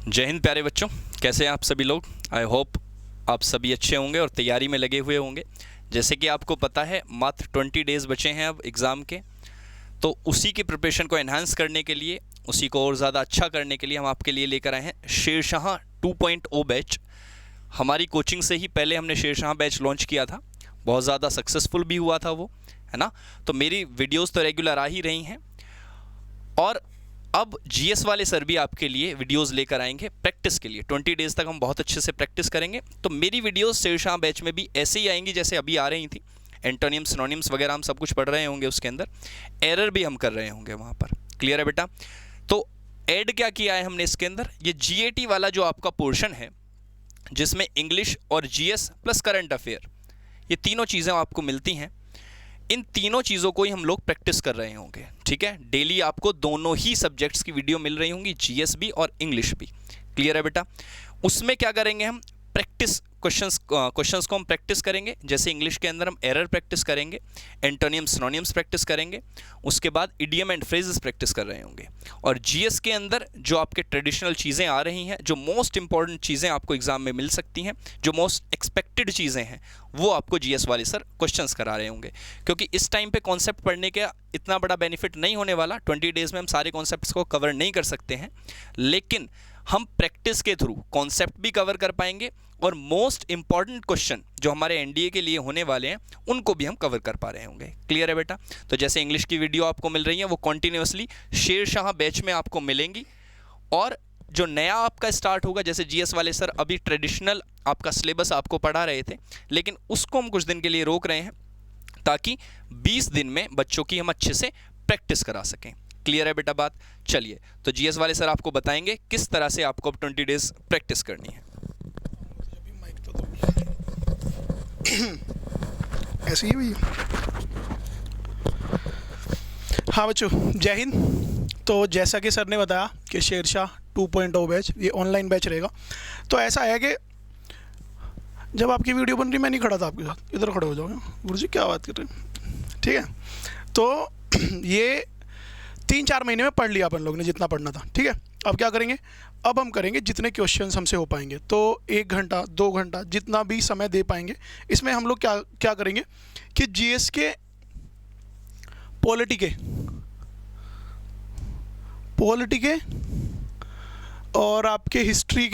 जय हिंद प्यारे बच्चों, कैसे हैं आप सभी लोग। आई होप आप सभी अच्छे होंगे और तैयारी में लगे हुए होंगे। जैसे कि आपको पता है मात्र 20 डेज़ बचे हैं अब एग्ज़ाम के, तो उसी की प्रिपरेशन को एनहांस करने के लिए, उसी को और ज़्यादा अच्छा करने के लिए हम आपके लिए लेकर आए हैं शेरशाह 2.0 बैच। हमारी कोचिंग से ही पहले हमने शेरशाह बैच लॉन्च किया था, बहुत ज़्यादा सक्सेसफुल भी हुआ था वो, है ना। तो मेरी वीडियोज़ तो रेगुलर आ ही रही हैं और अब जीएस वाले सर भी आपके लिए वीडियोस लेकर आएंगे प्रैक्टिस के लिए। 20 डेज़ तक हम बहुत अच्छे से प्रैक्टिस करेंगे। तो मेरी वीडियोस शेरशाह बैच में भी ऐसे ही आएंगी जैसे अभी आ रही थी। एंटोनियम्स, सिनोनिम्स वगैरह हम सब कुछ पढ़ रहे होंगे, उसके अंदर एरर भी हम कर रहे होंगे वहाँ पर। क्लियर है बेटा। तो ऐड क्या किया है हमने इसके अंदर, ये जीएटी वाला जो आपका पोर्शन है जिसमें इंग्लिश और जीएस प्लस करंट अफेयर, ये तीनों चीज़ें आपको मिलती हैं। इन तीनों चीज़ों को ही हम लोग प्रैक्टिस कर रहे होंगे, ठीक है। डेली आपको दोनों ही सब्जेक्ट्स की वीडियो मिल रही होंगी, जीएस भी और इंग्लिश भी। क्लियर है बेटा। उसमें क्या करेंगे हम, प्रैक्टिस क्वेश्चंस को हम प्रैक्टिस करेंगे। जैसे इंग्लिश के अंदर हम एरर प्रैक्टिस करेंगे, एंटोनियम्स सिनोनिम्स प्रैक्टिस करेंगे, उसके बाद इडियम एंड फ्रेजेस प्रैक्टिस कर रहे होंगे। और जीएस के अंदर जो आपके ट्रेडिशनल चीज़ें आ रही हैं, जो मोस्ट इंपॉर्टेंट चीज़ें आपको एग्जाम में मिल सकती हैं, जो मोस्ट एक्सपेक्टेड चीज़ें हैं, वो आपको जीएस वाले सर क्वेश्चंस करा रहे होंगे। क्योंकि इस टाइम पे कॉन्सेप्ट पढ़ने का इतना बड़ा बेनिफिट नहीं होने वाला। 20 डेज़ में हम सारे कॉन्सेप्ट्स को कवर नहीं कर सकते हैं, लेकिन हम प्रैक्टिस के थ्रू कॉन्सेप्ट भी कवर कर पाएंगे और मोस्ट इंपॉर्टेंट क्वेश्चन जो हमारे एनडीए के लिए होने वाले हैं उनको भी हम कवर कर पा रहे होंगे। क्लियर है बेटा। तो जैसे इंग्लिश की वीडियो आपको मिल रही है वो कॉन्टिन्यूसली शेरशाह बैच में आपको मिलेंगी। और जो नया आपका स्टार्ट होगा, जैसे जीएस वाले सर अभी ट्रेडिशनल आपका सिलेबस आपको पढ़ा रहे थे, लेकिन उसको हम कुछ दिन के लिए रोक रहे हैं ताकि 20 दिन में बच्चों की हम अच्छे से प्रैक्टिस करा सकें। क्लियर है बेटा बात। चलिए, तो जीएस वाले सर आपको बताएंगे किस तरह से आपको अब 20 डेज प्रैक्टिस करनी है। ऐसे ही भैया। हाँ बच्चों, जय हिंद। तो जैसा कि सर ने बताया कि शेरशाह 2.0 बैच ये ऑनलाइन बैच रहेगा। तो ऐसा है कि जब आपकी वीडियो बन रही, मैं नहीं खड़ा था आपके साथ, इधर खड़े हो जाओ। गुरु जी क्या बात कर रहे हैं, ठीक है। तो ये 3-4 महीने में पढ़ लिया अपन लोग ने जितना पढ़ना था, ठीक है। अब क्या करेंगे, अब हम करेंगे जितने क्वेश्चंस हमसे हो पाएंगे। तो 1 घंटा 2 घंटा जितना भी समय दे पाएंगे, इसमें हम लोग क्या क्या करेंगे कि जीएस के, पॉलिटी के और आपके हिस्ट्री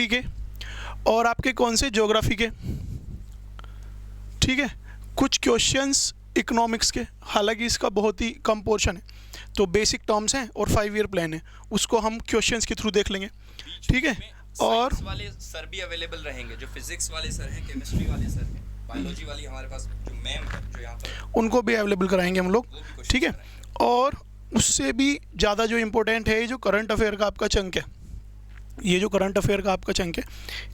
के और आपके कौन से ज्योग्राफी के, ठीक है। कुछ क्वेश्चंस इकोनॉमिक्स के, हालांकि इसका बहुत ही कम पोर्शन है। तो बेसिक टर्म्स हैं और 5 ईयर प्लान है, उसको हम क्वेश्चंस के थ्रू देख लेंगे, ठीक है। और वाले सर भी अवेलेबल रहेंगे, जो फिजिक्स वाले सर हैं, केमिस्ट्री वाले सर हैं, बायोलॉजी वाली हमारे पास जो मैम है जो यहाँ पर, उनको भी अवेलेबल कराएंगे हम लोग, ठीक है। और उससे भी ज़्यादा जो इम्पोर्टेंट है, ये जो करंट अफेयर का आपका चंक है, ये जो करंट अफेयर का आपका चंक है,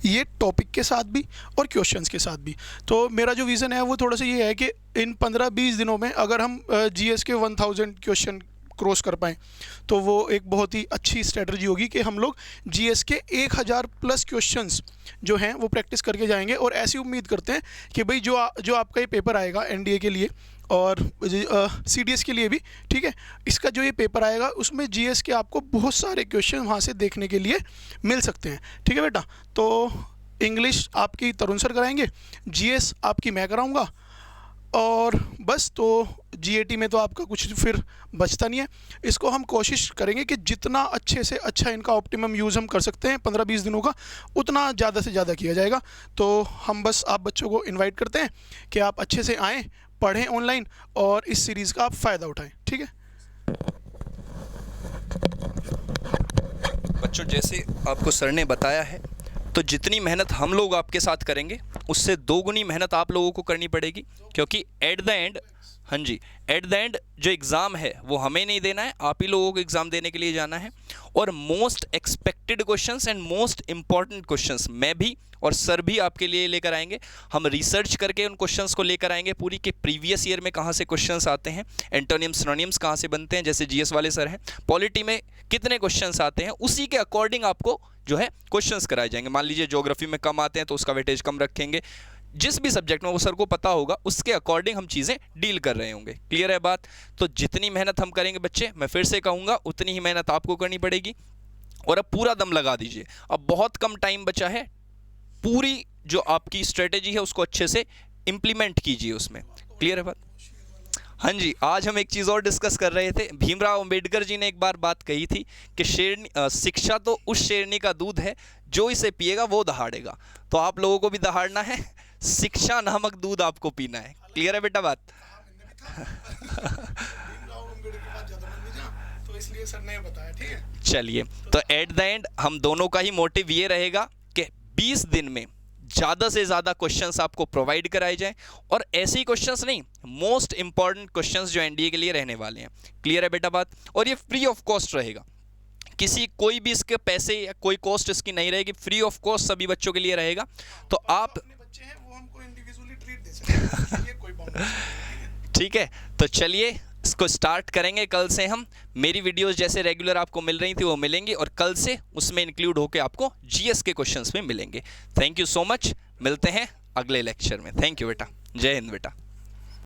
ये टॉपिक के साथ भी और क्वेश्चंस के साथ भी। तो मेरा जो विज़न है वो थोड़ा सा ये है कि इन 15-20 दिनों में अगर हम जीएस के 1000 क्वेश्चन क्रॉस कर पाएँ तो वो एक बहुत ही अच्छी स्ट्रेटजी होगी कि हम लोग जीएस के 1000 प्लस क्वेश्चंस जो हैं वो प्रैक्टिस करके जाएंगे। और ऐसी उम्मीद करते हैं कि भाई जो आपका ये पेपर आएगा एनडीए के लिए और सीडीएस के लिए भी, ठीक है, इसका जो ये पेपर आएगा उसमें जीएस के आपको बहुत सारे क्वेश्चन वहाँ से देखने के लिए मिल सकते हैं, ठीक है बेटा। तो इंग्लिश आपकी तरुण सर कराएंगे, जीएस आपकी मैं कराऊंगा, और बस। तो जीएटी में तो आपका कुछ फिर बचता नहीं है। इसको हम कोशिश करेंगे कि जितना अच्छे से अच्छा इनका ऑप्टिमम यूज़ हम कर सकते हैं 15-20 दिनों का, उतना ज़्यादा से ज़्यादा किया जाएगा। तो हम बस आप बच्चों को इनवाइट करते हैं कि आप अच्छे से आएँ, पढ़ें ऑनलाइन और इस सीरीज़ का आप फ़ायदा उठाएं, ठीक है बच्चों। जैसे आपको सर ने बताया है, तो जितनी मेहनत हम लोग आपके साथ करेंगे उससे 2 गुनी मेहनत आप लोगों को करनी पड़ेगी। क्योंकि एट द एंड, हाँ जी, एट द एंड जो एग्ज़ाम है वो हमें नहीं देना है, आप ही लोगों को एग्ज़ाम देने के लिए जाना है। और most expected questions and most important questions मैं भी और सर भी आपके लिए लेकर आएंगे। हम रिसर्च करके उन क्वेश्चंस को लेकर आएंगे पूरी, के प्रीवियस ईयर में कहाँ से क्वेश्चंस आते हैं, एंटोनियम्स सिनोनिम्स कहाँ से बनते हैं, जैसे जीएस वाले सर हैं, पॉलिटी में कितने क्वेश्चंस आते हैं, उसी के अकॉर्डिंग आपको जो है क्वेश्चंस कराए जाएंगे। मान लीजिए ज्योग्राफी में कम आते हैं तो उसका वेटेज कम रखेंगे, जिस भी सब्जेक्ट में वो सर को पता होगा उसके अकॉर्डिंग हम चीज़ें डील कर रहे होंगे। क्लियर है बात? तो जितनी मेहनत हम करेंगे बच्चे, मैं फिर से कहूँगा उतनी ही मेहनत आपको करनी पड़ेगी। और अब पूरा दम लगा दीजिए, अब बहुत कम टाइम बचा है, पूरी जो आपकी स्ट्रेटेजी है उसको अच्छे से इम्प्लीमेंट कीजिए उसमें। क्लियर है बात? हाँ जी, आज हम एक चीज़ और डिस्कस कर रहे थे। भीमराव अंबेडकर जी ने एक बार बात कही थी कि शिक्षा तो उस शेरनी का दूध है जो इसे पिएगा वो दहाड़ेगा। तो आप लोगों को भी दहाड़ना है, शिक्षा नामक दूध आपको पीना है। क्लियर है बेटा बात? तो इसलिए सर ने बताया, ठीक है। चलिए, तो एट द एंड हम दोनों का ही मोटिव ये रहेगा कि 20 दिन में ज़्यादा से ज़्यादा क्वेश्चंस आपको प्रोवाइड कराए जाएं, और ऐसे ही क्वेश्चंस नहीं, मोस्ट इंपॉर्टेंट क्वेश्चंस जो एनडीए के लिए रहने वाले हैं। क्लियर है बेटा बात? और ये फ्री ऑफ कॉस्ट रहेगा, कोई भी इसके पैसे या कोई कॉस्ट इसकी नहीं रहेगी, फ्री ऑफ कॉस्ट सभी बच्चों के लिए रहेगा। तो आप अपने बच्चे हैं वो हमको इंडिविजुअली ट्रीट दे सकते हैं, ये कोई बाउंड्री नहीं है। ठीक है, तो चलिए इसको स्टार्ट करेंगे। कल से हम, मेरी वीडियोस जैसे रेगुलर आपको मिल रही थी वो मिलेंगी, और कल से उसमें इंक्लूड होकर आपको जीएस के क्वेश्चंस में मिलेंगे। थैंक यू सो मच, मिलते हैं अगले लेक्चर में। थैंक यू बेटा, जय हिंद बेटा।